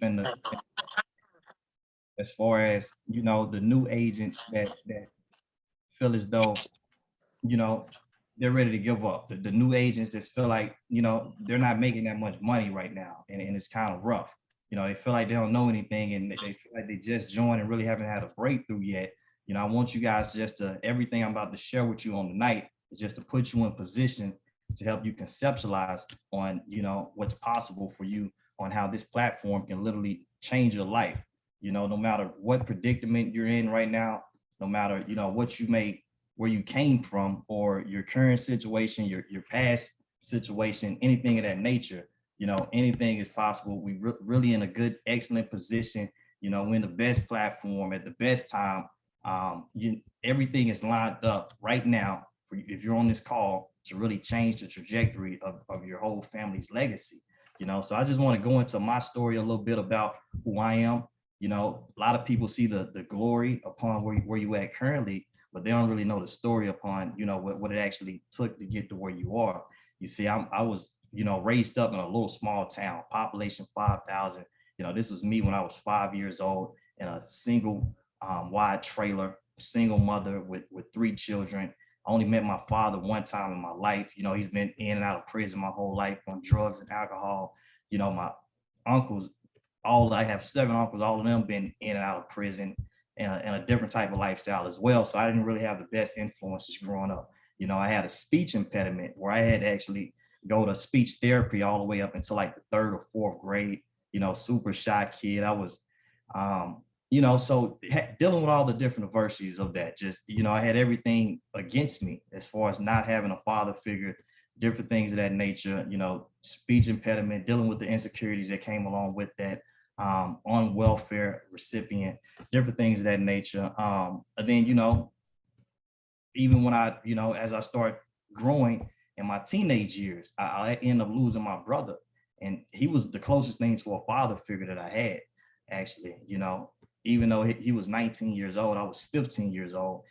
deep in the, as far as, the new agents that feel as though, you know, they're ready to give up. The new agents just feel like, they're not making that much money right now. And it's kind of rough. They feel like they don't know anything and they feel like they just joined and really haven't had a breakthrough yet. I want you guys just to, everything I'm about to share with you on tonight is just to put you in position to help you conceptualize on, what's possible for you, on how this platform can literally change your life. No matter what predicament you're in right now, no matter, what you may, where you came from, or your current situation, your past situation, anything of that nature, anything is possible. We really in a good, excellent position. We're in the best platform at the best time. Everything is lined up right now for you, if you're on this call, to really change the trajectory of your whole family's legacy. So I just want to go into my story a little bit about who I am. A lot of people see the glory upon where you at currently, but they don't really know the story upon, what it actually took to get to where you are. You see, I was, raised up in a little small town, population 5,000. This was me when I was 5 years old, in a single wide trailer, single mother with 3 children. I only met my father one time in my life. He's been in and out of prison my whole life on drugs and alcohol. My uncles, I have 7 uncles, all of them been in and out of prison, and a different type of lifestyle as well. So I didn't really have the best influences growing up. I had a speech impediment where I had to actually go to speech therapy all the way up until like the 3rd or 4th grade. Super shy kid. I was, so dealing with all the different adversities of that, just, I had everything against me as far as not having a father figure, different things of that nature, speech impediment, dealing with the insecurities that came along with that, on welfare recipient, different things of that nature. And then, even when I, as I start growing in my teenage years, I end up losing my brother. And he was the closest thing to a father figure that I had, actually. Even though he was 19 years old, I was 15 years old.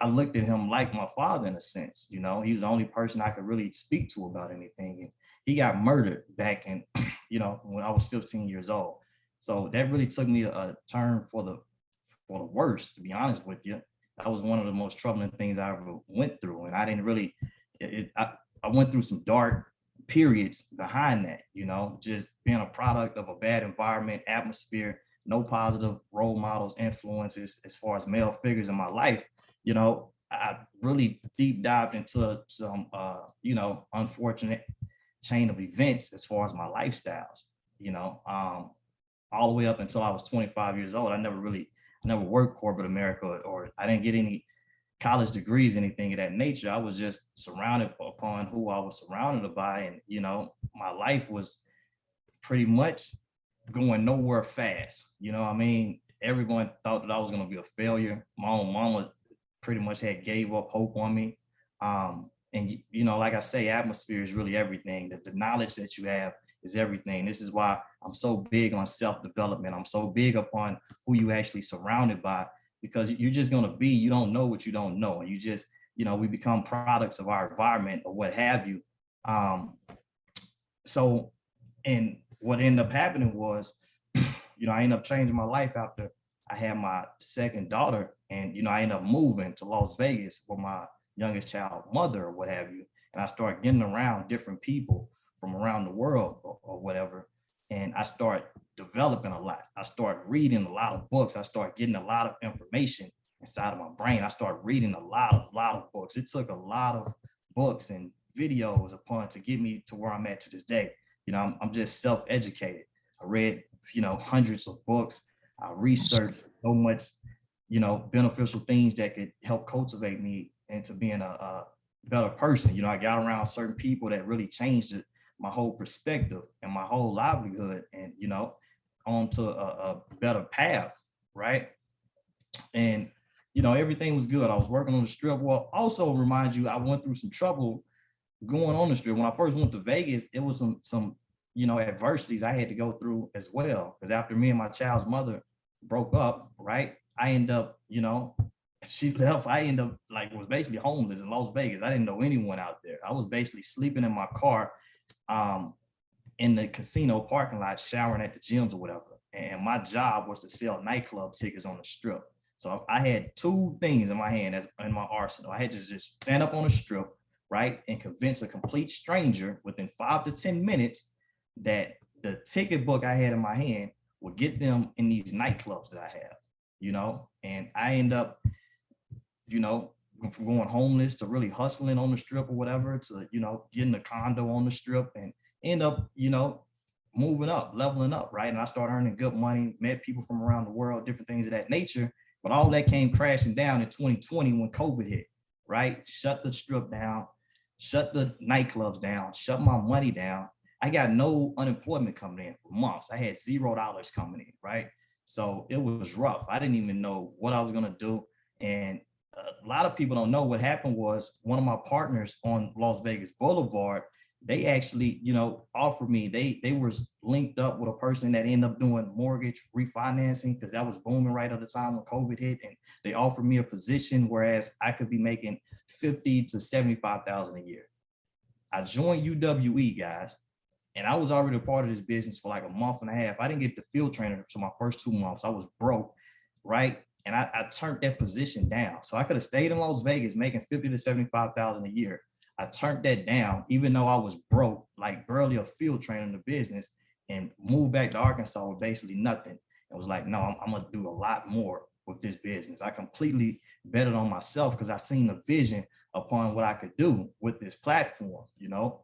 I looked at him like my father in a sense. He was the only person I could really speak to about anything. And he got murdered back in, when I was 15 years old. So that really took me a turn for the worst, to be honest with you. That was one of the most troubling things I ever went through. And I didn't really, I went through some dark periods behind that, just being a product of a bad environment, atmosphere, no positive role models, influences as far as male figures in my life. I really deep dived into some, unfortunate chain of events as far as my lifestyles, all the way up until I was 25 years old. I never worked corporate America, or I didn't get any college degrees, anything of that nature. I was just surrounded upon who I was surrounded by. And, my life was pretty much going nowhere fast. Everyone thought that I was going to be a failure. My own mama pretty much had gave up hope on me. And, like I say, atmosphere is really everything. The knowledge that you have is everything. This is why I'm so big on self-development. I'm so big upon who you actually surrounded by, because you're just going to be, you don't know what you don't know. And you just, we become products of our environment or what have you. So, and what ended up happening was, I ended up changing my life after I had my second daughter. And, I ended up moving to Las Vegas with my youngest child mother or what have you. And I started getting around different people from around the world or whatever. And I start developing a lot. I start reading a lot of books. I start getting a lot of information inside of my brain. I start reading a lot of books. It took a lot of books and videos upon to get me to where I'm at to this day. I'm just self-educated. I read, hundreds of books. I researched so much, beneficial things that could help cultivate me into being a better person. I got around certain people that really changed my whole perspective and my whole livelihood, and onto a better path, right? And everything was good. I was working on the strip. Well, also remind you, I went through some trouble going on the strip. When I first went to Vegas, it was some adversities I had to go through as well, because after me and my child's mother broke up, right, I ended up, she left. I ended up was basically homeless in Las Vegas. I didn't know anyone out there. I was basically sleeping in my car, in the casino parking lot, showering at the gyms or whatever. And my job was to sell nightclub tickets on the strip. So I had two things in my hand as in my arsenal. I had to just stand up on the strip, right, and convince a complete stranger within 5 to 10 minutes that the ticket book I had in my hand would get them in these nightclubs that I have, you know. And I end up, you know, from going homeless to really hustling on the strip or whatever to, you know, getting a condo on the strip and end up, you know, moving up, leveling up, right? And I started earning good money, met people from around the world, different things of that nature. But all that came crashing down in 2020 when COVID hit, right? Shut the strip down, shut the nightclubs down, shut my money down. I got no unemployment coming in for months. I had $0 coming in, right? So it was rough. I didn't even know what I was gonna do. And a lot of people don't know what happened was one of my partners on Las Vegas Boulevard, they actually, you know, offered me, they was linked up with a person that ended up doing mortgage refinancing because that was booming right at the time when COVID hit. And they offered me a position whereas I could be making 50 to 75,000 a year. I joined UWE, guys, and I was already a part of this business for like a month and a half. I didn't get the field trainer to my first 2 months. I was broke, right? And I turned that position down. So I could have stayed in Las Vegas making 50 to 75,000 a year. I turned that down, even though I was broke, like barely a field trainer in the business, and moved back to Arkansas with basically nothing. And was like, no, I'm gonna do a lot more with this business. I completely betted on myself because I seen the vision upon what I could do with this platform, you know?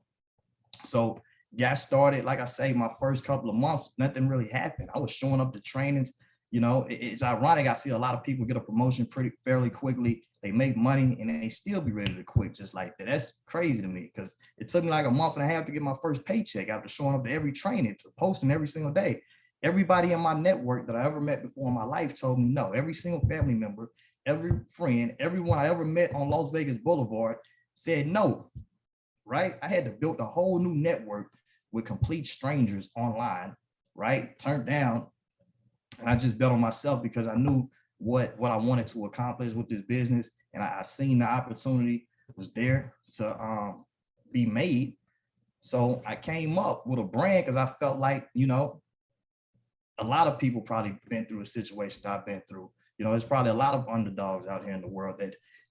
So got started, like I say, my first couple of months, nothing really happened. I was showing up to trainings. You know, it's ironic. I see a lot of people get a promotion fairly quickly. They make money and they still be ready to quit just like that. That's crazy to me because it took me like a month and a half to get my first paycheck after showing up to every training, to posting every single day. Everybody in my network that I ever met before in my life told me no. Every single family member, every friend, everyone I ever met on Las Vegas Boulevard said no, right? I had to build a whole new network with complete strangers online, right? Turned down. And I just bet on myself because I knew what I wanted to accomplish with this business. And I seen the opportunity was there to be made. So I came up with a brand because I felt like, you know, a lot of people probably been through a situation that I've been through. You know, there's probably a lot of underdogs out here in the world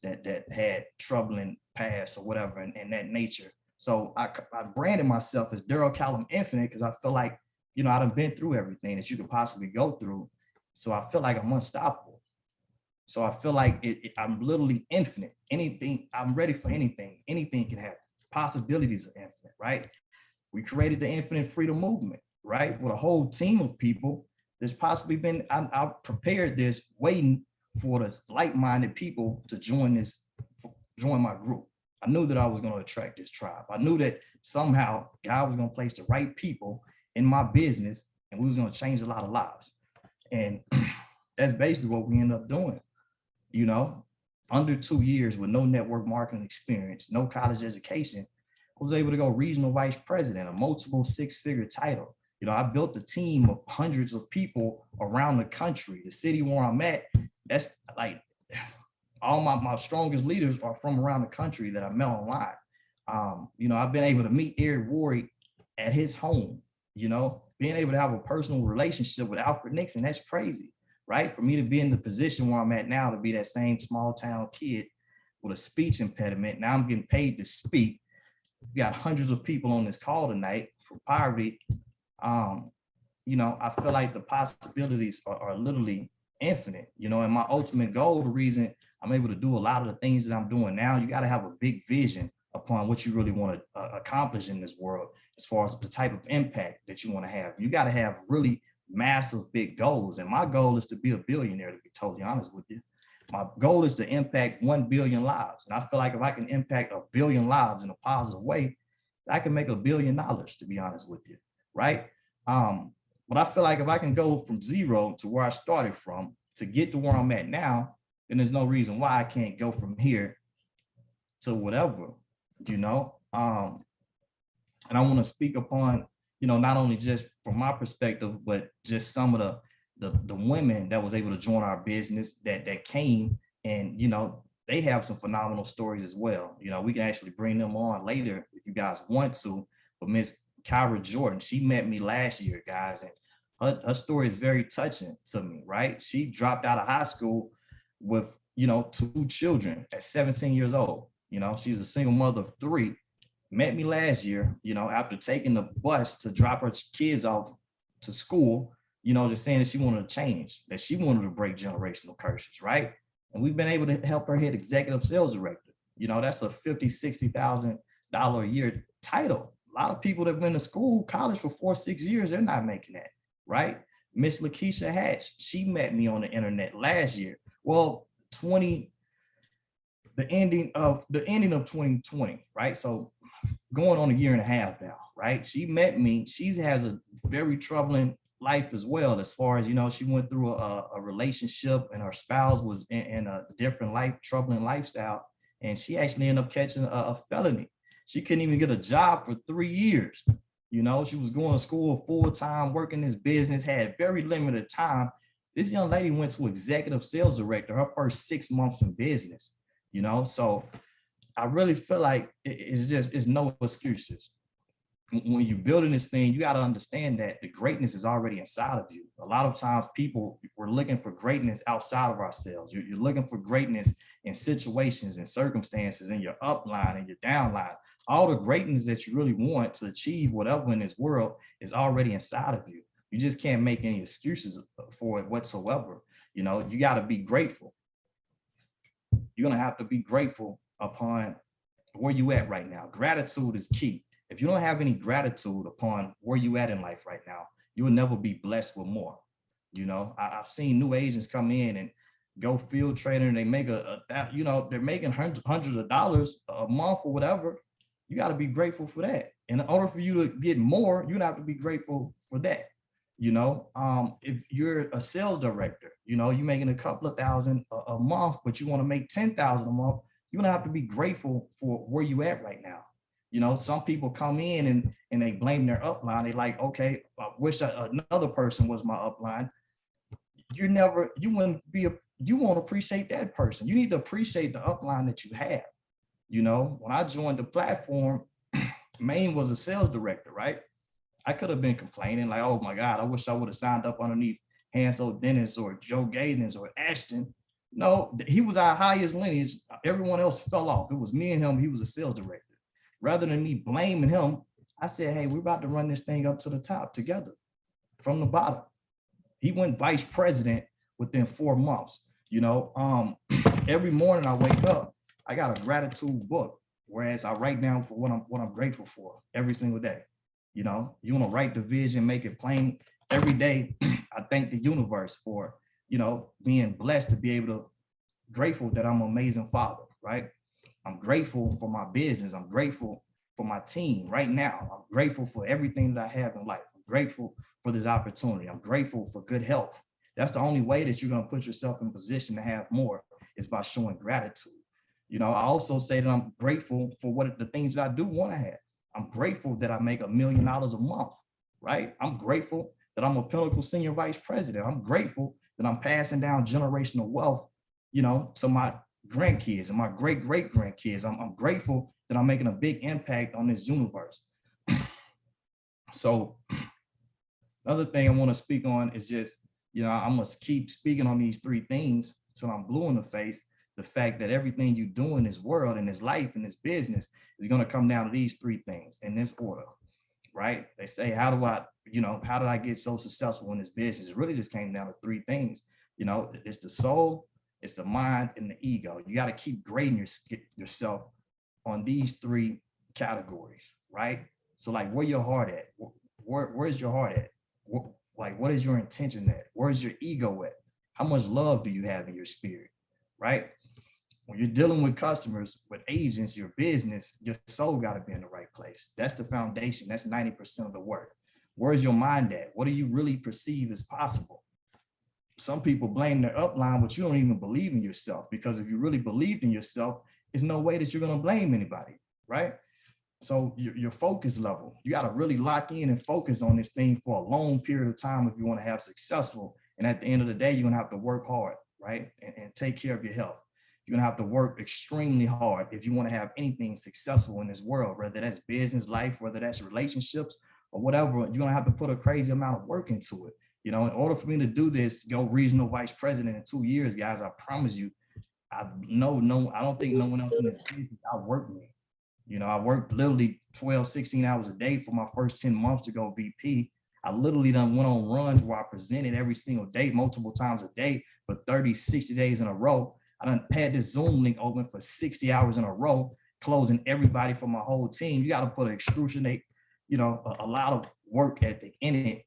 that had troubling past or whatever and that nature. So I branded myself as Darryl Callum Infinite because I feel like, you know, I done been through everything that you could possibly go through. So I feel like I'm unstoppable. So I feel like I'm literally infinite. Anything, I'm ready for anything. Anything can happen. Possibilities are infinite, right? We created the Infinite Freedom Movement, right? With a whole team of people. There's possibly been, I prepared this waiting for the like-minded people to join my group. I knew that I was going to attract this tribe. I knew that somehow God was going to place the right people in my business and we was going to change a lot of lives. And that's basically what we ended up doing. You know, under 2 years with no network marketing experience, no college education, I was able to go regional vice president, a multiple six-figure title. You know, I built a team of hundreds of people around the country. The city where I'm at, that's like all my strongest leaders are from around the country that I met online. You know, I've been able to meet Eric Worre at his home, you know, being able to have a personal relationship with Alfred Nixon, that's crazy, right? For me to be in the position where I'm at now, to be that same small town kid with a speech impediment, now I'm getting paid to speak. We got hundreds of people on this call tonight for poverty. You know, I feel like the possibilities are literally infinite, you know, and my ultimate goal, the reason I'm able to do a lot of the things that I'm doing now, you got to have a big vision upon what you really want to accomplish in this world, as far as the type of impact that you want to have. You got to have really massive, big goals. And my goal is to be a billionaire, to be totally honest with you. My goal is to impact 1 billion lives. And I feel like if I can impact 1 billion lives in a positive way, I can make $1 billion, to be honest with you, right? But I feel like if I can go from zero to where I started from to get to where I'm at now, then there's no reason why I can't go from here to whatever, you know? And I want to speak upon, you know, not only just from my perspective, but just some of the women that was able to join our business that came, and, you know, they have some phenomenal stories as well. You know, we can actually bring them on later if you guys want to, but Miss Kyra Jordan. She met me last year, guys, and her story is very touching to me, right? She dropped out of high school with, 2 children at 17 years old. She's a single mother of 3. Met me last year, after taking the bus to drop her kids off to school, just saying that she wanted to change, that she wanted to break generational curses, right? And we've been able to help her hit executive sales director. That's a $50,000-$60,000 a year title. A lot of people that have been to school, college for 4-6 years, they're not making that, right? Miss Lakeisha Hatch, she met me on the internet last year. Well, the ending of 2020, right? So going on a year and a half now, right? She met me. She has a very troubling life as well, as far as, she went through a relationship and her spouse was in a different troubling lifestyle. And she actually ended up catching a felony. She couldn't even get a job for 3 years. She was going to school full time, working this business, had very limited time. This young lady went to executive sales director her first 6 months in business, so I really feel like it's no excuses. When you're building this thing, you got to understand that the greatness is already inside of you. A lot of times we're looking for greatness outside of ourselves. You're looking for greatness in situations and circumstances, in your upline and your downline. All the greatness that you really want to achieve, whatever in this world, is already inside of you. You just can't make any excuses for it whatsoever. You got to be grateful. You're going to have to be grateful upon where you at right now. Gratitude is key. If you don't have any gratitude upon where you at in life right now, you will never be blessed with more. I've seen new agents come in and go field trading, and they make they're making hundreds of dollars a month or whatever. You got to be grateful for that. And in order for you to get more, you're gonna have to be grateful for that. If you're a sales director, you're making a couple of thousand a month, but you want to make 10,000 a month, you're gonna have to be grateful for where you at right now. Some people come in and they blame their upline. They like, okay, I wish another person was my upline. You won't appreciate that person. You need to appreciate the upline that you have. When I joined the platform, Maine was a sales director, right? I could have been complaining like, oh my God, I wish I would have signed up underneath Hansel Dennis or Joe Gaines or Ashton. No, he was our highest lineage. Everyone else fell off. It was me and him. He was a sales director. Rather than me blaming him, I said, hey, we're about to run this thing up to the top together from the bottom. He went vice president within 4 months. Every morning I wake up, I got a gratitude book, whereas I write down for what I'm grateful for every single day. You want to write the vision, make it plain. Every day, I thank the universe for, being blessed to be able to, grateful that I'm an amazing father, right? I'm grateful for my business. I'm grateful for my team right now. I'm grateful for everything that I have in life. I'm grateful for this opportunity. I'm grateful for good health. That's the only way that you're going to put yourself in position to have more, is by showing gratitude. I also say that I'm grateful for the things that I do want to have. I'm grateful that I make $1 million a month, right? I'm grateful that I'm a Pinnacle Senior Vice President. I'm grateful that I'm passing down generational wealth, to my grandkids and my great-great-grandkids. I'm grateful that I'm making a big impact on this universe. So another thing I want to speak on is just, I must keep speaking on these 3 things till I'm blue in the face. The fact that everything you do in this world, in this life, in this business is going to come down to these 3 things in this order, right? They say, how did I get so successful in this business? It really just came down to 3 things. It's the soul, it's the mind, and the ego. You got to keep grading yourself on these 3 categories, right? So like, where your heart at? Where's your heart at? What is your intention at? Where's your ego at? How much love do you have in your spirit, right? When you're dealing with customers, with agents, your business, your soul got to be in the right place. That's the foundation. That's 90% of the work. Where's your mind at? What do you really perceive as possible? Some people blame their upline, but you don't even believe in yourself, because if you really believed in yourself, there's no way that you're going to blame anybody, right? So your focus level, you got to really lock in and focus on this thing for a long period of time if you want to have successful. And at the end of the day, you're going to have to work hard, right? And take care of your health. You're going to have to work extremely hard if you want to have anything successful in this world, whether that's business, life, whether that's relationships, or whatever, you're gonna have to put a crazy amount of work into it. You know, in order for me to do this, go regional vice president in 2 years, guys, I promise you, I don't think no one else in this business outworked me. You know, I worked literally 12, 16 hours a day for my first 10 months to go VP. I literally done went on runs where I presented every single day, multiple times a day for 30, 60 days in a row. I done had this Zoom link open for 60 hours in a row, closing everybody for my whole team. You got to put an excruciating, you know, a lot of work ethic in it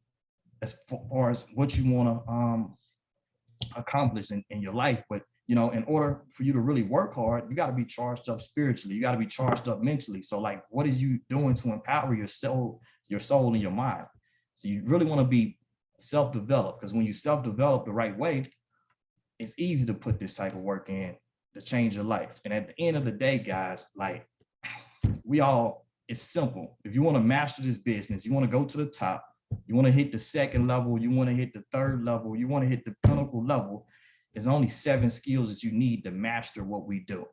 as far as what you want to accomplish in your life. But you know, in order for you to really work hard, you got to be charged up spiritually. You got to be charged up mentally. So like, what is you doing to empower your soul and your mind? So you really want to be self-developed, because when you self-develop the right way, it's easy to put this type of work in to change your life. And at the end of the day, guys, like it's simple. If you want to master this business, you want to go to the top, you want to hit the second level, you want to hit the third level, you want to hit the pinnacle level, there's only 7 skills that you need to master what we do.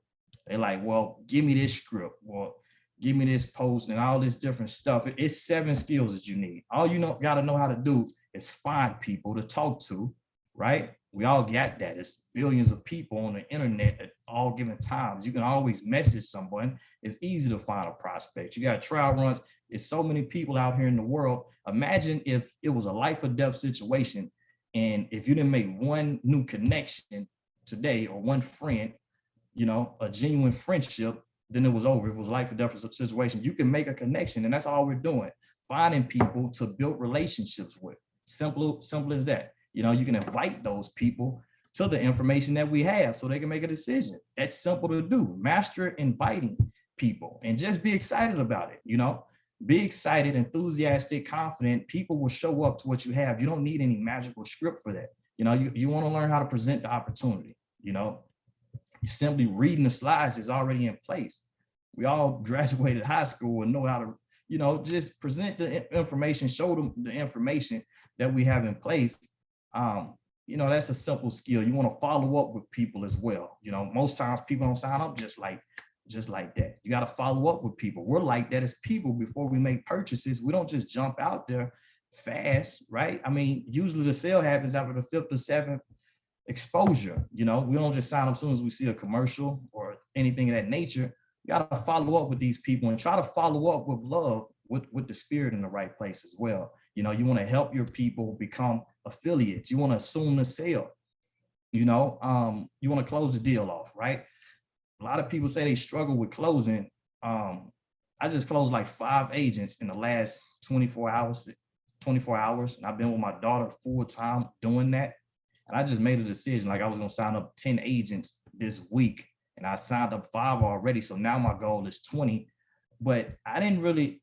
They're like, well, give me this script, well, give me this post and all this different stuff. It's 7 skills that you need. All you got to know how to do is find people to talk to, right? We all got that. It's billions of people on the internet at all given times. You can always message someone. It's easy to find a prospect. You got trial runs. There's so many people out here in the world. Imagine if it was a life or death situation, and if you didn't make one new connection today or one friend, you know, a genuine friendship, then it was over. It was life or death situation. You can make a connection, and that's all we're doing. Finding people to build relationships with. Simple as that. You know, you can invite those people to the information that we have so they can make a decision. That's simple to do. Master inviting people and just be excited about it. You know, be excited, enthusiastic, confident. People will show up to what you have. You don't need any magical script for that. You know, you want to learn how to present the opportunity. You know, you simply reading the slides is already in place. We all graduated high school and know how to, you know, just present the information, show them the information that we have in place. You know, that's a simple skill. You want to follow up with people as well. You know, most times people don't sign up just like that. You got to follow up with people. We're like that as people. Before we make purchases, we don't just jump out there fast, right? I mean, usually the sale happens after the 5th or 7th exposure. You know, we don't just sign up as soon as we see a commercial or anything of that nature. You got to follow up with these people and try to follow up with love, with the spirit in the right place as well. You know, you want to help your people become affiliates. You want to assume the sale. You know, you want to close the deal off, right? A lot of people say they struggle with closing. I just closed like 5 agents in the last 24 hours, and I've been with my daughter full time doing that. And I just made a decision, like I was going to sign up 10 agents this week, and I signed up 5 already. So now my goal is 20, but I didn't really,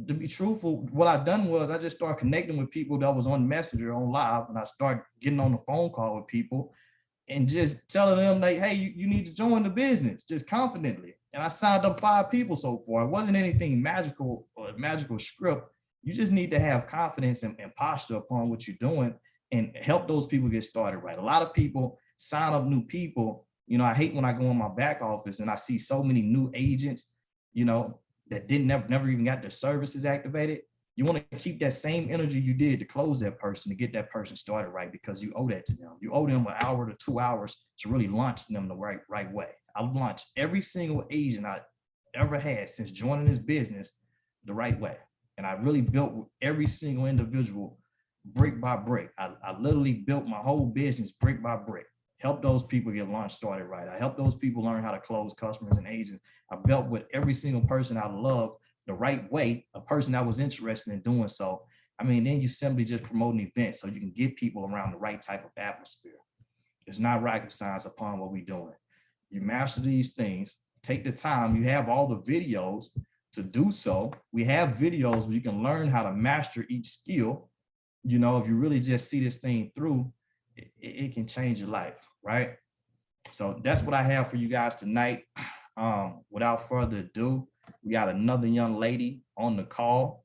to be truthful, what I've done was I just started connecting with people that was on Messenger, on live, and I started getting on the phone call with people and just telling them like, hey, you need to join the business, just confidently. And I signed up 5 people so far. It wasn't anything magical or magical script. You just need to have confidence and posture upon what you're doing and help those people get started right. A lot of people sign up new people. You know, I hate when I go in my back office and I see so many new agents, you know, that never even got their services activated. You want to keep that same energy you did to close that person, to get that person started right, because you owe that to them. You owe them an hour to 2 hours to really launch them the right way. I've launched every single agent I ever had since joining this business the right way. And I really built every single individual brick by brick. I literally built my whole business brick by brick. Help those people get launched started right. I help those people learn how to close customers and agents. I built with every single person I love the right way, a person that was interested in doing so. I mean, then you simply just promote an event so you can get people around the right type of atmosphere. It's not rocket science upon what we're doing. You master these things, take the time, you have all the videos to do so. We have videos where you can learn how to master each skill. You know, if you really just see this thing through, it can change your life, right? So that's what I have for you guys tonight. Without further ado, we got another young lady on the call.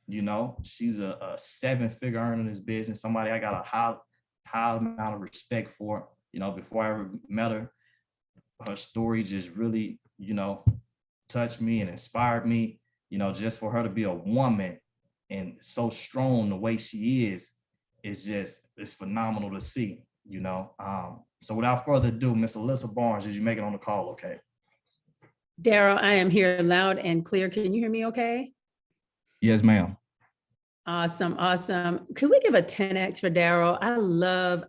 You know, she's a 7-figure earner in this business, somebody I got a high amount of respect for. You know, before I ever met her story just really, you know, touched me and inspired me, you know, just for her to be a woman and so strong the way she is just, it's phenomenal to see, you know. So without further ado, Miss Alisa Barnes, did you make it on the call? Okay. Darryl, I am here loud and clear. Can you hear me okay? Yes, ma'am. Awesome, awesome. Could we give a 10X for Darryl? I love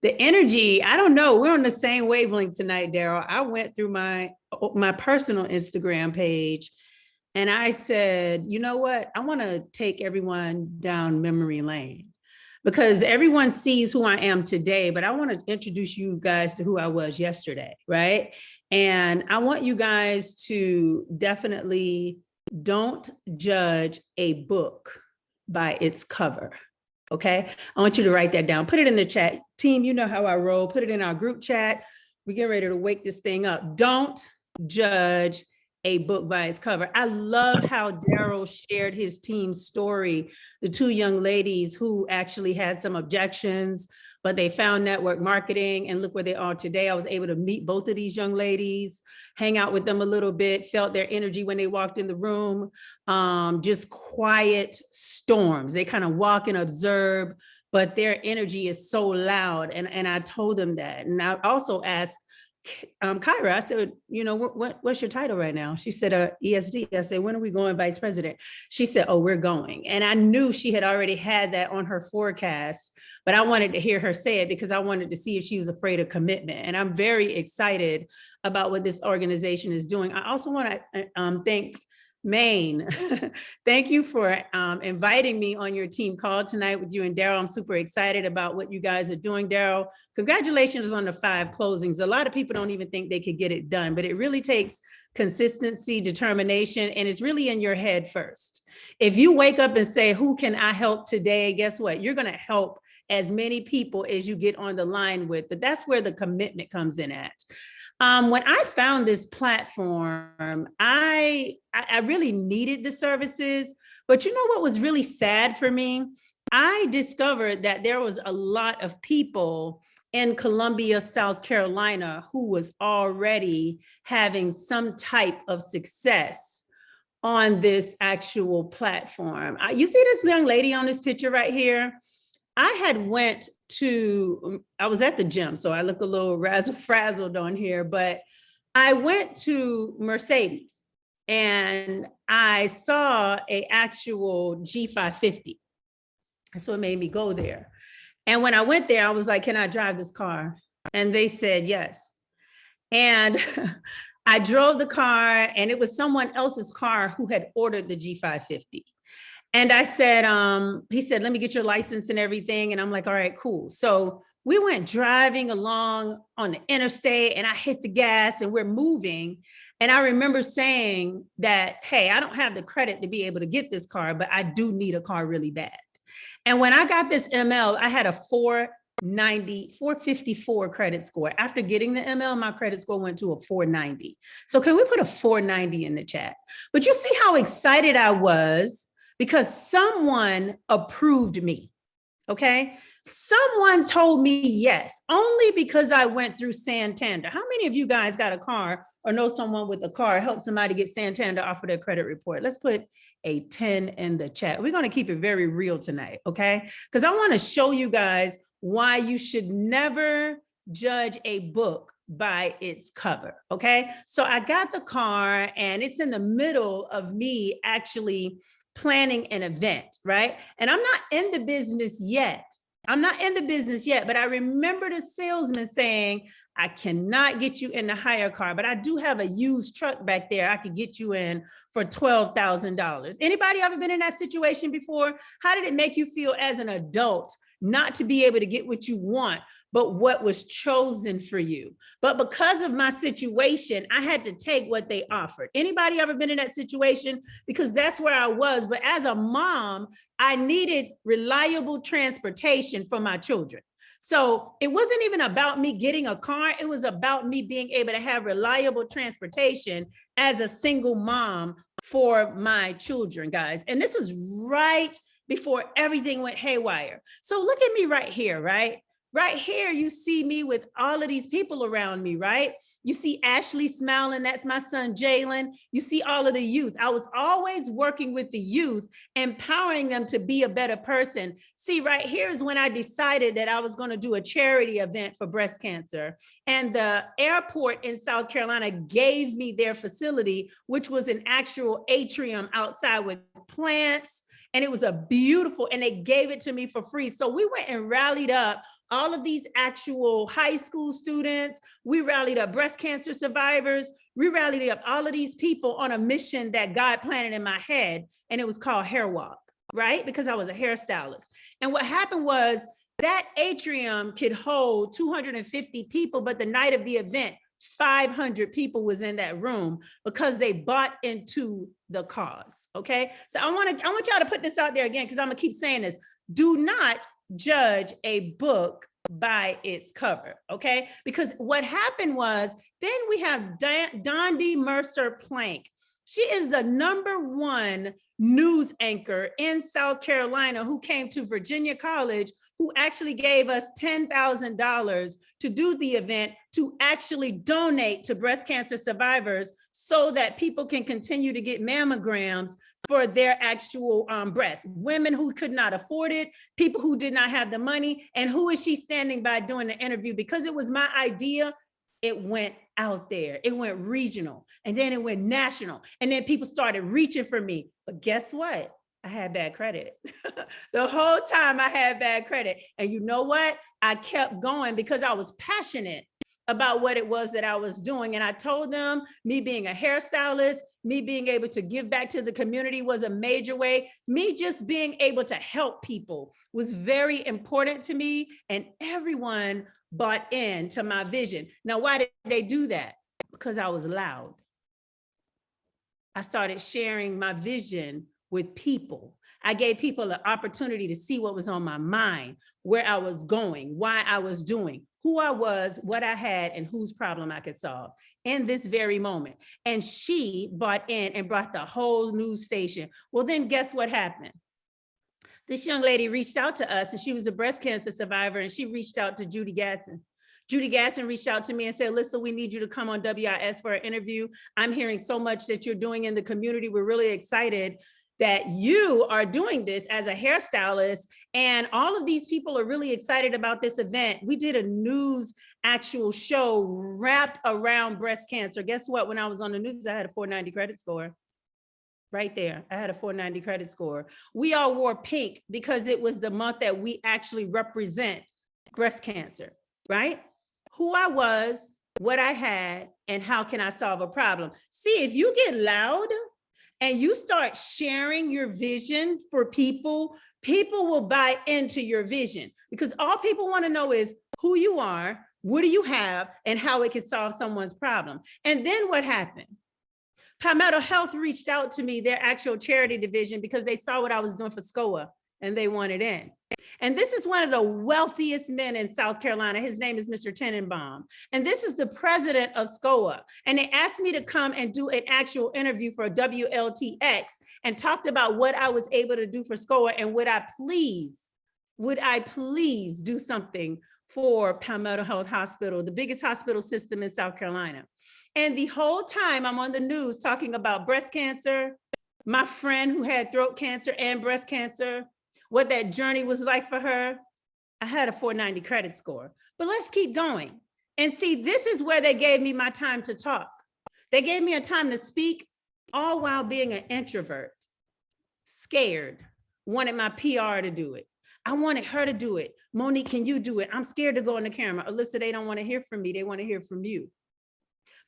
the energy. I don't know. We're on the same wavelength tonight, Darryl. I went through my personal Instagram page and I said, you know what? I want to take everyone down memory lane because everyone sees who I am today, but I want to introduce you guys to who I was yesterday, right? And I want you guys to definitely don't judge a book by its cover. Okay. I want you to write that down. Put it in the chat. Team, you know how I roll. Put it in our group chat. We get ready to wake this thing up. Don't judge a book by its cover. I love how Darryl shared his team's story. The two young ladies who actually had some objections, but they found network marketing and look where they are today. I was able to meet both of these young ladies, hang out with them a little bit, felt their energy when they walked in the room, just quiet storms. They kind of walk and observe, but their energy is so loud. And I told them that. And I also asked Kyra, I said, you know, what's your title right now? She said, ESD. I said, when are we going vice president? She said, oh, we're going. And I knew she had already had that on her forecast, but I wanted to hear her say it because I wanted to see if she was afraid of commitment. And I'm very excited about what this organization is doing. I also want to thank Maine. Thank you for inviting me on your team call tonight with you and Darryl. I'm super excited about what you guys are doing, Darryl. Congratulations on the 5 closings. A lot of people don't even think they could get it done, but it really takes consistency, determination, and it's really in your head first. If you wake up and say, who can I help today? Guess what? You're going to help as many people as you get on the line with, but that's where the commitment comes in at. When I found this platform, I really needed the services, but you know what was really sad for me? I discovered that there was a lot of people in Columbia, South Carolina, who was already having some type of success on this actual platform. You see this young lady on this picture right here? I was at the gym, so I look a little razzle-frazzled on here, but I went to Mercedes and I saw an actual G550. That's what made me go there. And when I went there, I was like, can I drive this car? And they said yes. And I drove the car and it was someone else's car who had ordered the G550. And I said, he said, let me get your license and everything. And I'm like, all right, cool. So we went driving along on the interstate and I hit the gas and we're moving. And I remember saying that, hey, I don't have the credit to be able to get this car, but I do need a car really bad. And when I got this ML, I had a 454 credit score. After getting the ML, my credit score went to a 490. So can we put a 490 in the chat? But you see how excited I was because someone approved me, okay? Someone told me yes, only because I went through Santander. How many of you guys got a car or know someone with a car, help somebody get Santander off of their credit report? Let's put a 10 in the chat. We're gonna keep it very real tonight, okay? Because I wanna show you guys why you should never judge a book by its cover, okay? So I got the car and it's in the middle of me actually planning an event, right? And I'm not in the business yet. But I remember the salesman saying, I cannot get you in the hire car, but I do have a used truck back there I could get you in for $12,000. Anybody ever been in that situation before? How did it make you feel as an adult not to be able to get what you want, but what was chosen for you? But because of my situation, I had to take what they offered. Anybody ever been in that situation? Because that's where I was. But as a mom, I needed reliable transportation for my children. So it wasn't even about me getting a car. It was about me being able to have reliable transportation as a single mom for my children, guys. And this was right before everything went haywire. So look at me right here, right? Right here, you see me with all of these people around me, right? You see Ashley smiling, that's my son, Jalen. You see all of the youth. I was always working with the youth, empowering them to be a better person. See, right here is when I decided that I was gonna do a charity event for breast cancer. And the airport in South Carolina gave me their facility, which was an actual atrium outside with plants. And it was a beautiful, and they gave it to me for free. So we went and rallied up all of these actual high school students. We rallied up breast cancer survivors. We rallied up all of these people on a mission that God planted in my head. And it was called Hair Walk, right? Because I was a hairstylist. And what happened was that atrium could hold 250 people, but the night of the event, 500 people was in that room because they bought into the cause. Okay. So I want y'all to put this out there again, because I'm gonna keep saying this. Do not judge a book by its cover. Okay. Because what happened was, then we have Dondi Mercer Plank. She is the #1 news anchor in South Carolina who came to Virginia College, who actually gave us $10,000 to do the event, to actually donate to breast cancer survivors so that people can continue to get mammograms for their actual breasts. Women who could not afford it, people who did not have the money. And who is she standing by doing the interview? Because it was my idea, it went out there, it went regional, and then it went national. And then people started reaching for me. But guess what? I had bad credit. The whole time I had bad credit. And you know what? I kept going because I was passionate about what it was that I was doing. And I told them, me being a hairstylist, me being able to give back to the community was a major way. Me just being able to help people was very important to me. And everyone bought into my vision. Now, why did they do that? Because I was loud. I started sharing my vision with people. I gave people an opportunity to see what was on my mind, where I was going, why I was doing, who I was, what I had, and whose problem I could solve in this very moment. And she bought in and brought the whole news station. Well, then guess what happened? This young lady reached out to us, and she was a breast cancer survivor, and she reached out to Judy Gatson. Judy Gatson reached out to me and said, "Alyssa, we need you to come on WIS for an interview. I'm hearing so much that you're doing in the community. We're really excited that you are doing this as a hairstylist. And all of these people are really excited about this event. We did a news actual show wrapped around breast cancer. Guess what? When I was on the news, I had a 490 credit score. Right there, I had a 490 credit score. We all wore pink because it was the month that we actually represent breast cancer, right? Who I was, what I had, and how can I solve a problem? See, if you get loud and you start sharing your vision for people, people will buy into your vision, because all people want to know is who you are, what do you have, and how it can solve someone's problem. And then what happened? Palmetto Health reached out to me, their actual charity division, because they saw what I was doing for SCOA and they wanted in. And this is one of the wealthiest men in South Carolina. His name is Mr. Tenenbaum. And this is the president of SCOA. And they asked me to come and do an actual interview for WLTX and talked about what I was able to do for SCOA, and would I please do something for Palmetto Health Hospital, the biggest hospital system in South Carolina. And the whole time I'm on the news talking about breast cancer, my friend who had throat cancer and breast cancer, what that journey was like for her. I had a 490 credit score, but let's keep going. And see, this is where they gave me my time to talk. They gave me a time to speak, all while being an introvert, scared, wanted my PR to do it. I wanted her to do it. Monique, can you do it? I'm scared to go on the camera. Alyssa, they don't want to hear from me. They want to hear from you.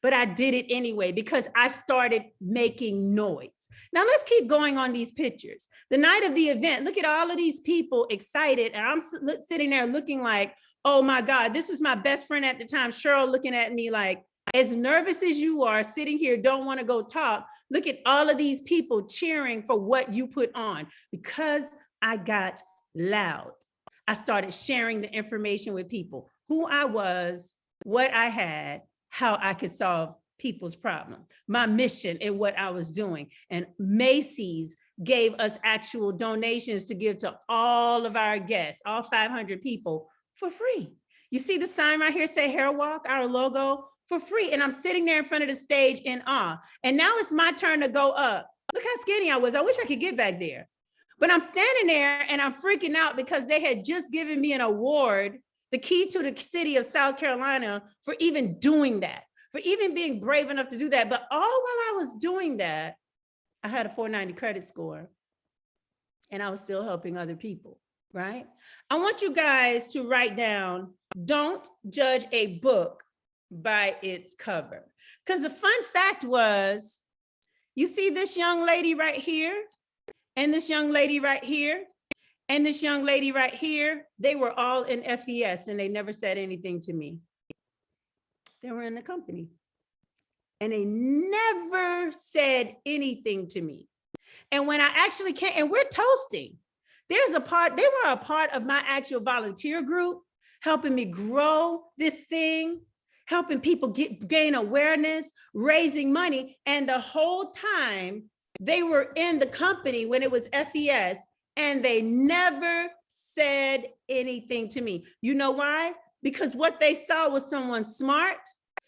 But I did it anyway because I started making noise. Now let's keep going on these pictures. The night of the event, look at all of these people excited. And I'm sitting there looking like, oh my God, this is my best friend at the time, Cheryl, looking at me like, as nervous as you are sitting here, don't want to go talk. Look at all of these people cheering for what you put on. Because I got loud. I started sharing the information with people, who I was, what I had, how I could solve people's problem, my mission and what I was doing. And Macy's gave us actual donations to give to all of our guests, all 500 people for free. You see the sign right here, say Hair Walk, our logo, for free. And I'm sitting there in front of the stage in awe. And now it's my turn to go up. Look how skinny I was. I wish I could get back there. But I'm standing there and I'm freaking out because they had just given me an award, the key to the city of South Carolina, for even doing that, for even being brave enough to do that. But all while I was doing that, I had a 490 credit score and I was still helping other people, right? I want you guys to write down, don't judge a book by its cover. Because the fun fact was, you see this young lady right here, and this young lady right here, and this young lady right here, they were all in FES and they never said anything to me. They were in the company and they never said anything to me. And when I actually came, and we're toasting, there's a part, they were a part of my actual volunteer group, helping me grow this thing, helping people gain awareness, raising money. And the whole time they were in the company when it was FES, and they never said anything to me. You know why? Because what they saw was someone smart,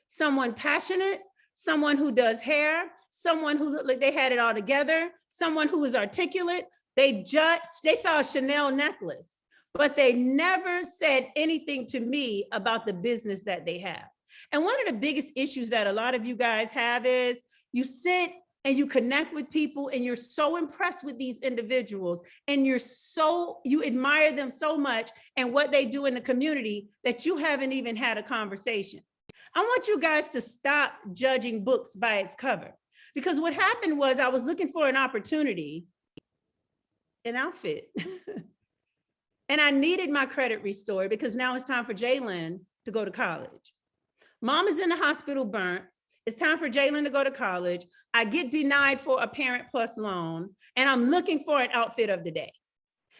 someone passionate, someone who does hair, someone who looked like they had it all together, someone who was articulate. They saw a Chanel necklace, but they never said anything to me about the business that they have. And one of the biggest issues that a lot of you guys have is you sit and you connect with people and you're so impressed with these individuals and you admire them so much and what they do in the community that you haven't even had a conversation. I want you guys to stop judging books by its cover, because what happened was I was looking for an opportunity, an outfit, and I needed my credit restored because now it's time for Jalen to go to college. Mom is in the hospital burnt. It's time for Jalen to go to college. I get denied for a Parent Plus loan, and I'm looking for an outfit of the day.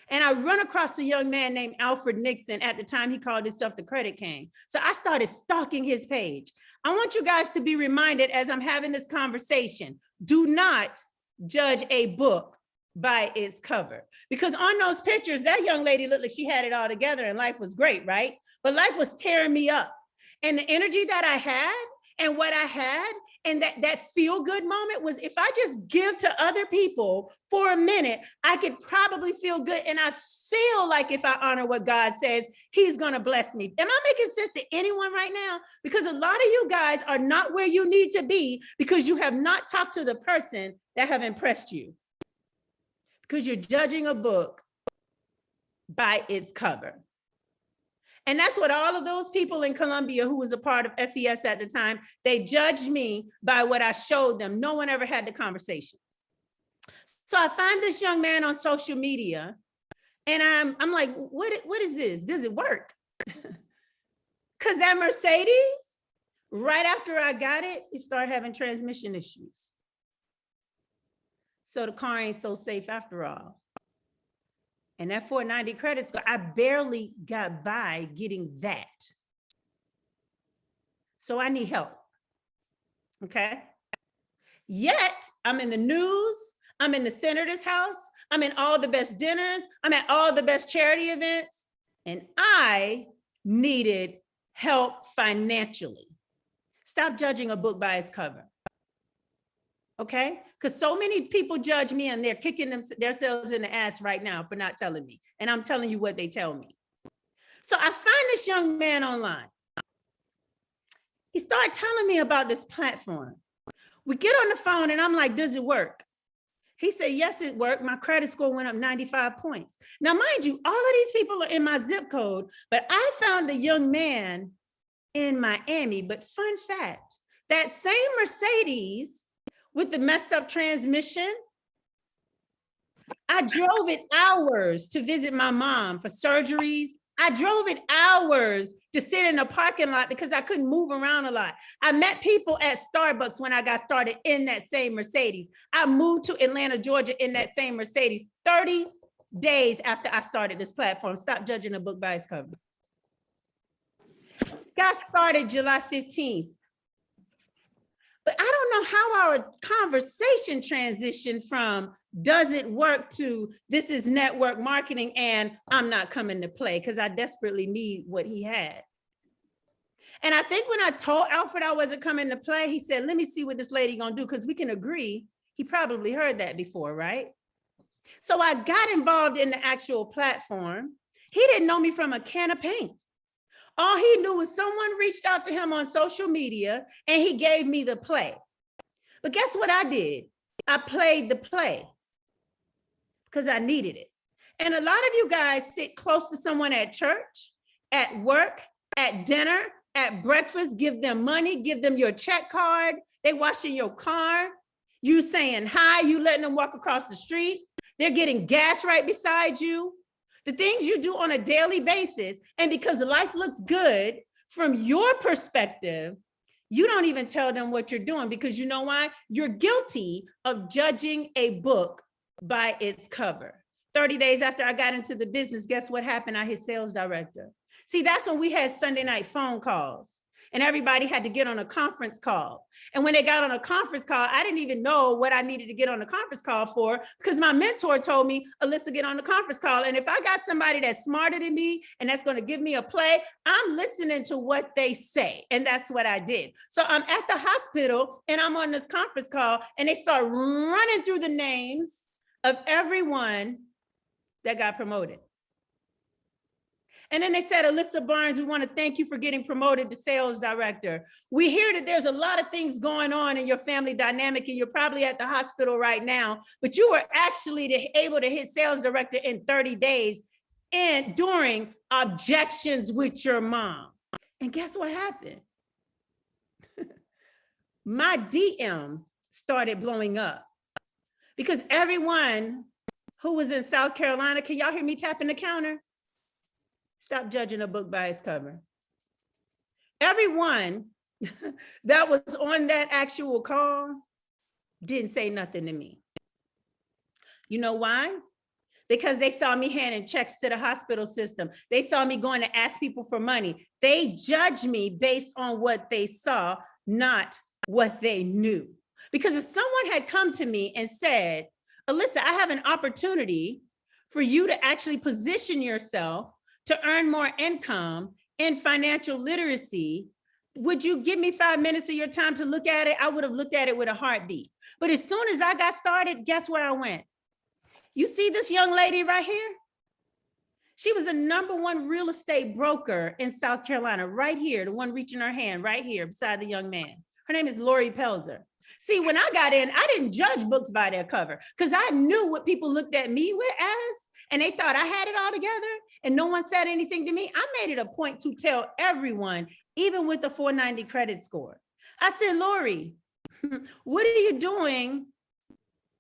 And I run across a young man named Alfred Nixon. At the time, he called himself the Credit King. So I started stalking his page. I want you guys to be reminded as I'm having this conversation, do not judge a book by its cover. Because on those pictures, that young lady looked like she had it all together and life was great, right? But life was tearing me up. And the energy that I had and what I had and that feel good moment was, if I just give to other people for a minute, I could probably feel good. And I feel like if I honor what God says, he's going to bless me. Am I making sense to anyone right now? Because a lot of you guys are not where you need to be because you have not talked to the person that have impressed you. Because you're judging a book by its cover. And that's what all of those people in Columbia who was a part of FES at the time, they judged me by what I showed them. No one ever had the conversation. So I find this young man on social media and I'm like, what is this? Does it work? Because that Mercedes, right after I got it, it started having transmission issues. So the car ain't so safe after all. And that 490 credit score, I barely got by getting that. So I need help, okay? Yet I'm in the news, I'm in the senator's house, I'm in all the best dinners, I'm at all the best charity events, and I needed help financially. Stop judging a book by its cover. Okay, because so many people judge me and they're kicking themselves in the ass right now for not telling me. And I'm telling you what they tell me. So I find this young man online. He started telling me about this platform. We get on the phone and I'm like, does it work? He said, yes, it worked. My credit score went up 95 points. Now, mind you, all of these people are in my zip code, but I found a young man in Miami. But fun fact, that same Mercedes with the messed up transmission, I drove it hours to visit my mom for surgeries. I drove it hours to sit in a parking lot because I couldn't move around a lot. I met people at Starbucks when I got started in that same Mercedes. I moved to Atlanta, Georgia in that same Mercedes 30 days after I started this platform. Stop judging a book by its cover. Got started July 15th. But I don't know how our conversation transitioned from does it work to this is network marketing and I'm not coming to play because I desperately need what he had. And I think when I told Alfred I wasn't coming to play, he said, let me see what this lady gonna do, because we can agree he probably heard that before, right? So I got involved in the actual platform. He didn't know me from a can of paint. All he knew was someone reached out to him on social media and he gave me the play. But guess what I did? I played the play because I needed it. And a lot of you guys sit close to someone at church, at work, at dinner, at breakfast, give them money, give them your check card. They washing your car. You saying hi, you letting them walk across the street. They're getting gas right beside you. The things you do on a daily basis. And because life looks good from your perspective, you don't even tell them what you're doing, because you know why? You're guilty of judging a book by its cover. 30 days after I got into the business, guess what happened? I hit sales director. See, that's when we had Sunday night phone calls and everybody had to get on a conference call. And when they got on a conference call, I didn't even know what I needed to get on a conference call for, because my mentor told me, Alisa, get on the conference call. And if I got somebody that's smarter than me and that's going to give me a play, I'm listening to what they say. And that's what I did. So I'm at the hospital and I'm on this conference call and they start running through the names of everyone that got promoted. And then they said, Alisa Barnes, we want to thank you for getting promoted to sales director. We hear that there's a lot of things going on in your family dynamic and you're probably at the hospital right now, but you were actually able to hit sales director in 30 days and during objections with your mom. And guess what happened? My DM started blowing up because everyone who was in South Carolina, can y'all hear me tapping the counter? Stop judging a book by its cover. Everyone that was on that actual call didn't say nothing to me. You know why? Because they saw me handing checks to the hospital system. They saw me going to ask people for money. They judged me based on what they saw, not what they knew. Because if someone had come to me and said, Alisa, I have an opportunity for you to actually position yourself to earn more income in financial literacy, would you give me 5 minutes of your time to look at it? I would have looked at it with a heartbeat. But as soon as I got started, guess where I went? You see this young lady right here? She was a #1 real estate broker in South Carolina, right here, the one reaching her hand right here beside the young man. Her name is Lori Pelzer. See, when I got in, I didn't judge books by their cover because I knew what people looked at me with as, and they thought I had it all together and no one said anything to me. I made it a point to tell everyone, even with the 490 credit score. I said, Lori, what are you doing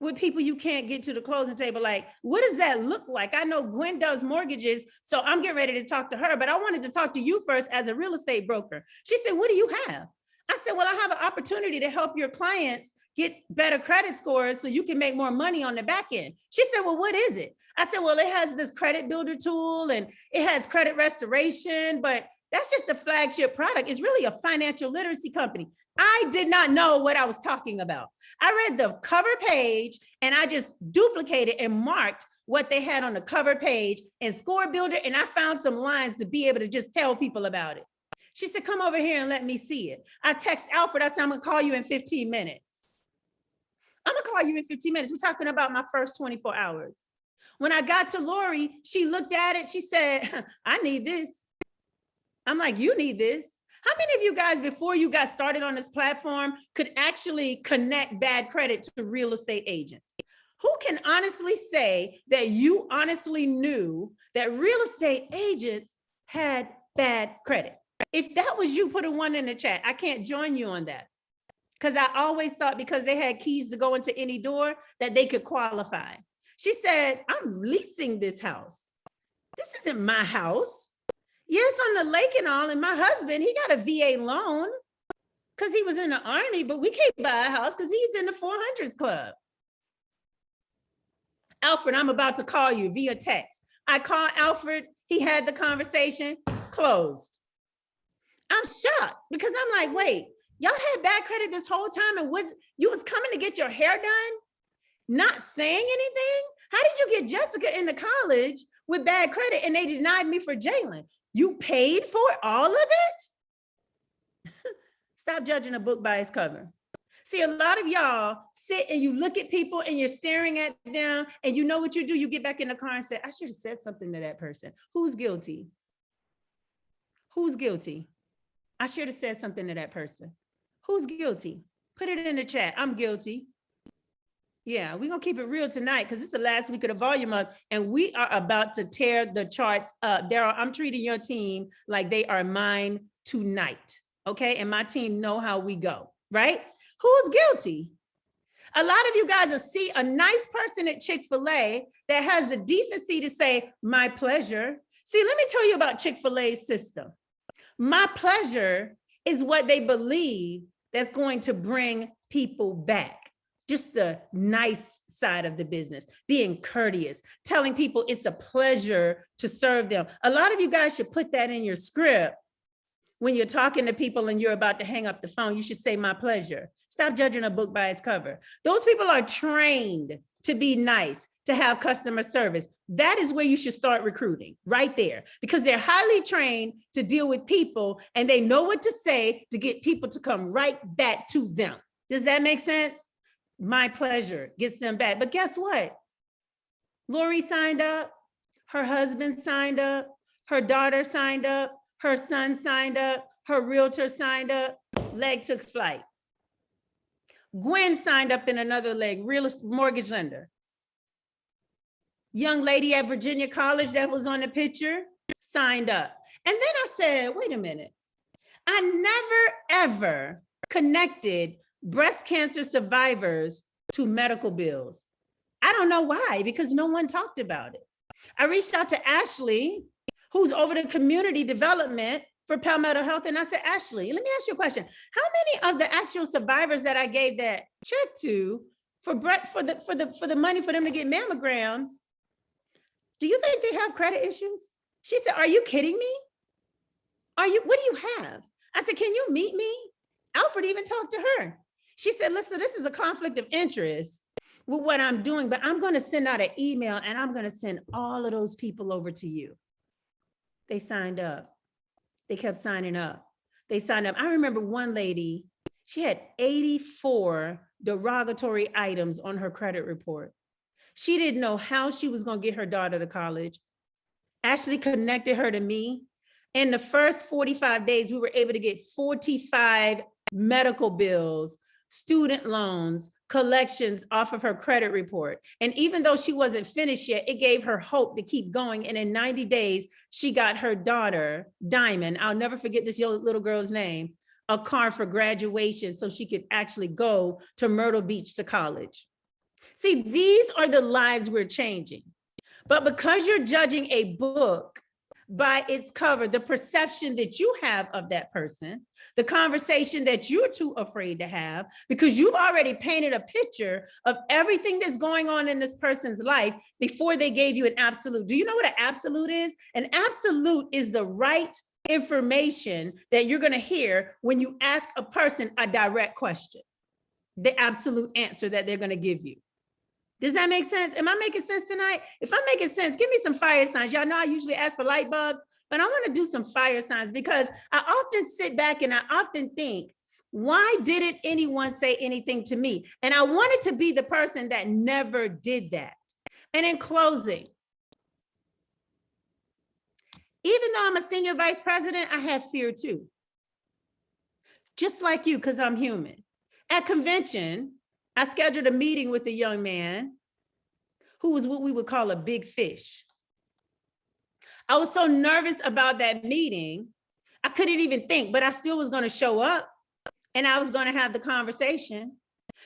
with people you can't get to the closing table? Like, what does that look like? I know Gwen does mortgages, so I'm getting ready to talk to her, but I wanted to talk to you first as a real estate broker. She said, what do you have? I said, well, I have an opportunity to help your clients get better credit scores so you can make more money on the back end. She said, well, what is it? I said, well, it has this credit builder tool and it has credit restoration, but that's just a flagship product. It's really a financial literacy company. I did not know what I was talking about. I read the cover page and I just duplicated and marked what they had on the cover page and Score Builder, and I found some lines to be able to just tell people about it. She said, come over here and let me see it. I text Alfred, I said, I'm gonna call you in 15 minutes. I'm gonna call you in 15 minutes. We're talking about my first 24 hours. When I got to Lori, she looked at it, she said, I need this. I'm like, you need this? How many of you guys, before you got started on this platform, could actually connect bad credit to real estate agents? Who can honestly say that you honestly knew that real estate agents had bad credit? If that was you, put a 1 in the chat. I can't join you on that. Because I always thought because they had keys to go into any door that they could qualify. She said, I'm leasing this house. This isn't my house. Yes, on the lake and all, and my husband, he got a VA loan because he was in the Army, but we can't buy a house because he's in the 400s club. Alfred, I'm about to call you via text. I called Alfred, he had the conversation, closed. I'm shocked because I'm like, wait, Y'all had bad credit this whole time, and you was coming to get your hair done, not saying anything? How did you get Jessica into college with bad credit and they denied me for Jalen? You paid for all of it? Stop judging a book by its cover. See, a lot of y'all sit and you look at people and you're staring at them, and you know what you do? You get back in the car and say, I should have said something to that person. Who's guilty? Who's guilty? I should have said something to that person. Who's guilty? Put it in the chat. I'm guilty. Yeah, we're going to keep it real tonight because it's the last week of the volume month, and we are about to tear the charts up. Darryl, I'm treating your team like they are mine tonight, okay? And my team know how we go, right? Who's guilty? A lot of you guys will see a nice person at Chick-fil-A that has the decency to say, my pleasure. See, let me tell you about Chick-fil-A's system. My pleasure is what they believe that's going to bring people back. Just the nice side of the business, being courteous, telling people it's a pleasure to serve them. A lot of you guys should put that in your script. When you're talking to people and you're about to hang up the phone, you should say, my pleasure. Stop judging a book by its cover. Those people are trained to be nice, to have customer service. That is where you should start recruiting, right there, because they're highly trained to deal with people and they know what to say to get people to come right back to them. Does that make sense? My pleasure gets them back. But guess what? Lori signed up, her husband signed up, her daughter signed up, her son signed up, her realtor signed up, leg took flight. Gwen signed up in another leg, real mortgage lender. Young lady at Virginia College that was on the picture signed up. And then I said, wait a minute. I never, ever connected breast cancer survivors to medical bills. I don't know why, because no one talked about it. I reached out to Ashley, who's over the community development for Palmetto Health. And I said, Ashley, let me ask you a question. How many of the actual survivors that I gave that check to for the money for them to get mammograms, do you think they have credit issues? She said, are you kidding me? What do you have? I said, can you meet me? Alfred even talked to her. She said, listen, this is a conflict of interest with what I'm doing, but I'm going to send out an email and I'm going to send all of those people over to you. They signed up. They kept signing up. They signed up. I remember one lady, she had 84 derogatory items on her credit report. She didn't know how she was going to get her daughter to college. Ashley connected her to me. In the first 45 days, we were able to get 45 medical bills, student loans, collections off of her credit report. And even though she wasn't finished yet, it gave her hope to keep going. And in 90 days, she got her daughter, Diamond, I'll never forget this little girl's name, a car for graduation so she could actually go to Myrtle Beach to college. See, these are the lives we're changing. But because you're judging a book by its cover, the perception that you have of that person, the conversation that you're too afraid to have, because you've already painted a picture of everything that's going on in this person's life before they gave you an absolute. Do you know what an absolute is? An absolute is the right information that you're going to hear when you ask a person a direct question, the absolute answer that they're going to give you. Does that make sense? Am I making sense tonight? If I'm making sense, give me some fire signs. Y'all know I usually ask for light bulbs, but I want to do some fire signs because I often sit back and I often think, why didn't anyone say anything to me? And I wanted to be the person that never did that. And in closing, even though I'm a senior vice president, I have fear too. Just like you, because I'm human. At convention, I scheduled a meeting with a young man who was what we would call a big fish. I was so nervous about that meeting, I couldn't even think, but I still was going to show up and I was going to have the conversation.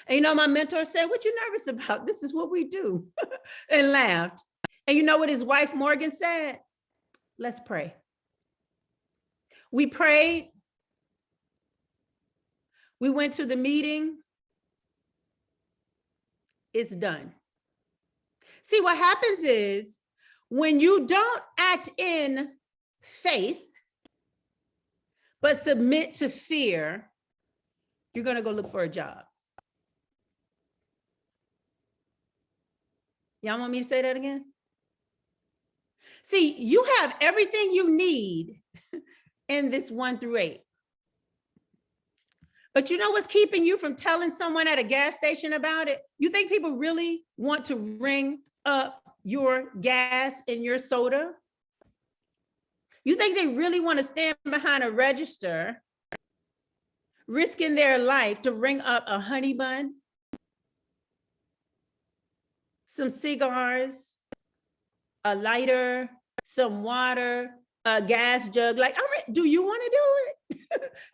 And you know, my mentor said, what you nervous about? This is what we do, and laughed. And you know what his wife, Morgan, said? Let's pray. We prayed. We went to the meeting. It's done. See, what happens is when you don't act in faith, but submit to fear, you're going to go look for a job. Y'all want me to say that again? See, you have everything you need in this 1 through 8. But you know what's keeping you from telling someone at a gas station about it? You think people really want to ring up your gas in your soda? You think they really want to stand behind a register, risking their life to ring up a honey bun, some cigars, a lighter, some water, a gas jug? Like, do you want to do it?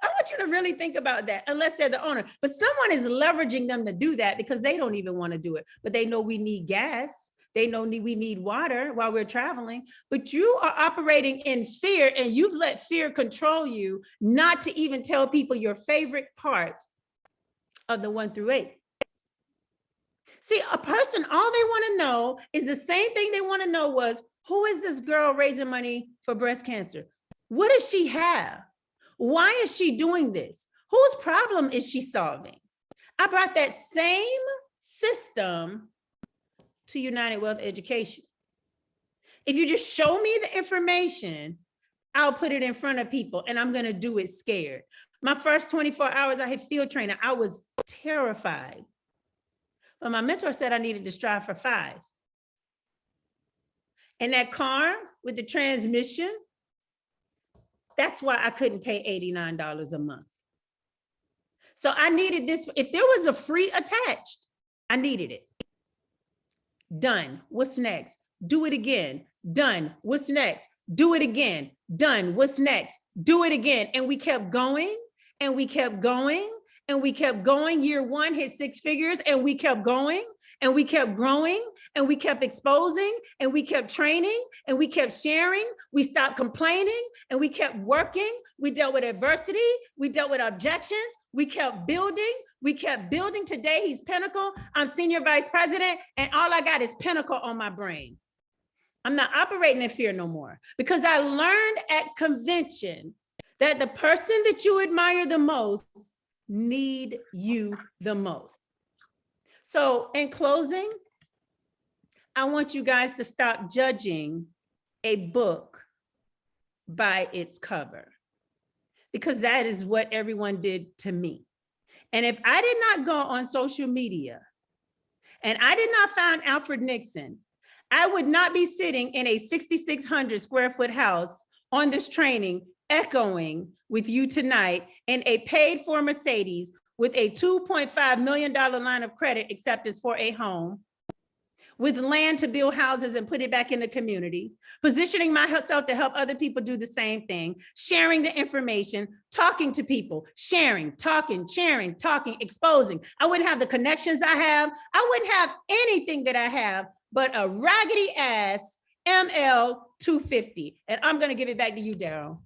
I want you to really think about that, unless they're the owner. But someone is leveraging them to do that because they don't even want to do it. But they know we need gas. They know we need water while we're traveling. But you are operating in fear, and you've let fear control you not to even tell people your favorite part of the 1 through 8. See, a person, all they want to know is the same thing they want to know was, who is this girl raising money for breast cancer? What does she have? Why is she doing this? Whose problem is she solving? I brought that same system to United Wealth Education. If you just show me the information, I'll put it in front of people, and I'm going to do it scared. My first 24 hours I had field training, I was terrified. But my mentor said I needed to strive for 5. And that car with the transmission, that's why I couldn't pay $89 a month. So I needed this. If there was a free attached, I needed it. Done. What's next? Do it again. Done. What's next? Do it again. Done. What's next? Do it again. And we kept going, and we kept going, and we kept going. Year 1 hit 6 figures, and we kept going, and we kept growing, and we kept exposing, and we kept training, and we kept sharing. We stopped complaining, and we kept working. We dealt with adversity. We dealt with objections. We kept building. We kept building. Today, he's Pinnacle. I'm senior vice president, and all I got is Pinnacle on my brain. I'm not operating in fear no more, because I learned at convention that the person that you admire the most need you the most. So in closing, I want you guys to stop judging a book by its cover, because that is what everyone did to me. And if I did not go on social media and I did not find Alfred Nixon, I would not be sitting in a 6,600 square foot house on this training, echoing with you tonight in a paid for Mercedes with a $2.5 million line of credit acceptance for a home, with land to build houses and put it back in the community, positioning myself to help other people do the same thing, sharing the information, talking to people, sharing, talking, sharing, talking, exposing. I wouldn't have the connections I have. I wouldn't have anything that I have but a raggedy ass ML 250. And I'm going to give it back to you, Darryl.